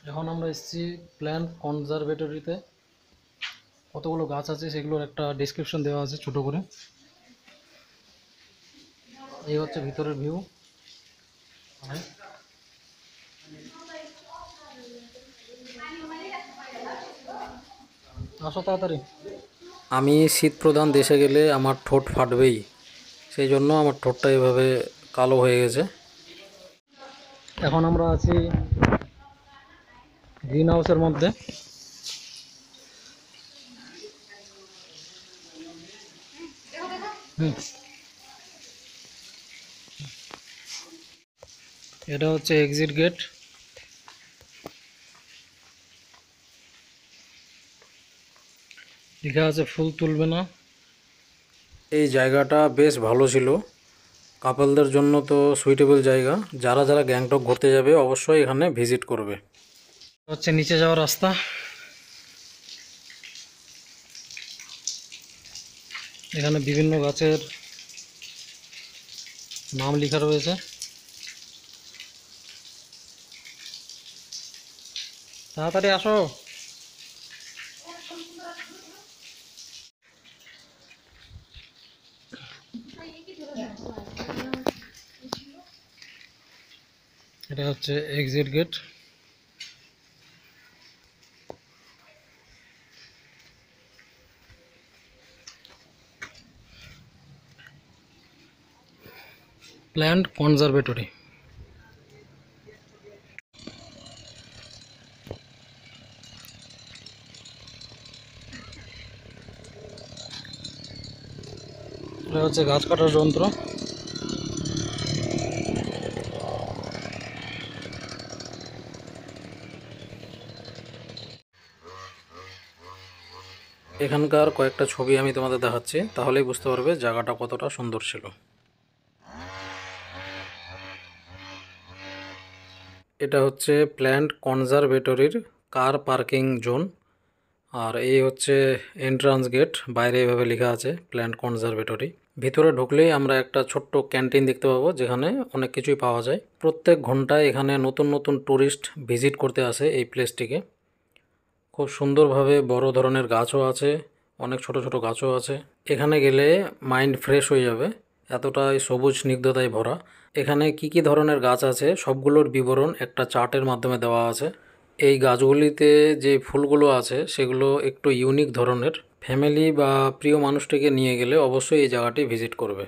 এখন আমরা এসেছি প্ল্যান্ট কনজারভেটরিতে। কতগুলো গাছ আছে সেগুলোর একটা ডেসক্রিপশন দেওয়া আছে ছোট করে। এই হচ্ছে ভিতরের ভিউ। আসো তাড়াতাড়ি। আমি শীত প্রধান দেশে গেলে আমার ঠোঁট ফাটবেই, সেই জন্য আমার ঠোঁটটা এভাবে কালো হয়ে গেছে। এখন আমরা আছি গ্রিন হাউসের মধ্যে। এটা হচ্ছে এক্সিট গেট। লেখা আছে ফুল তুলবে না। এই জায়গাটা বেশ ভালো ছিল, কাপলদের জন্য তো সুইটেবল জায়গা। যারা যারা গ্যাংটক ঘুরতে যাবে অবশ্যই এখানে ভিজিট করবে। হচ্ছে নিচে যাওয়ার রাস্তা। এখানে বিভিন্ন গাছের নাম লেখা রয়েছে। তাড়াতাড়ি আসো। এটা হচ্ছে এক্সিট গেট। Plant conservatory. এটা হচ্ছে গাছ কাটার যন্ত্র। এখানকার কয়েকটা ছবি আমি তোমাদের দেখাচ্ছি, তাহলেই বুঝতে পারবে জায়গাটা কতটা সুন্দর ছিল। এটা হচ্ছে প্ল্যান্ট কনজারভেটরির কার পার্কিং জোন। আর এই হচ্ছে এন্ট্রান্স গেট, বাইরে এভাবে লেখা আছে প্ল্যান্ট কনজারভেটরি। ভিতরে ঢুকলেই আমরা একটা ছোট্ট ক্যান্টিন দেখতে পাবো, যেখানে অনেক কিছুই পাওয়া যায়। প্রত্যেক ঘন্টায় এখানে নতুন নতুন ট্যুরিস্ট ভিজিট করতে আসে এই প্লেসটিকে। খুব সুন্দরভাবে বড় ধরনের গাছও আছে, অনেক ছোট ছোট গাছও আছে। এখানে গেলে মাইন্ড ফ্রেশ হয়ে যাবে, এতটাই সবুজ স্নিগ্ধতায় ভরা। এখানে কি কি ধরনের গাছ আছে সবগুলোর বিবরণ একটা চার্টের মাধ্যমে দেওয়া আছে। এই গাছগুলিতে যে ফুলগুলো আছে সেগুলো একটু ইউনিক ধরনের। ফ্যামিলি বা প্রিয় মানুষটিকে নিয়ে গেলে অবশ্যই এই জায়গাটি ভিজিট করবে।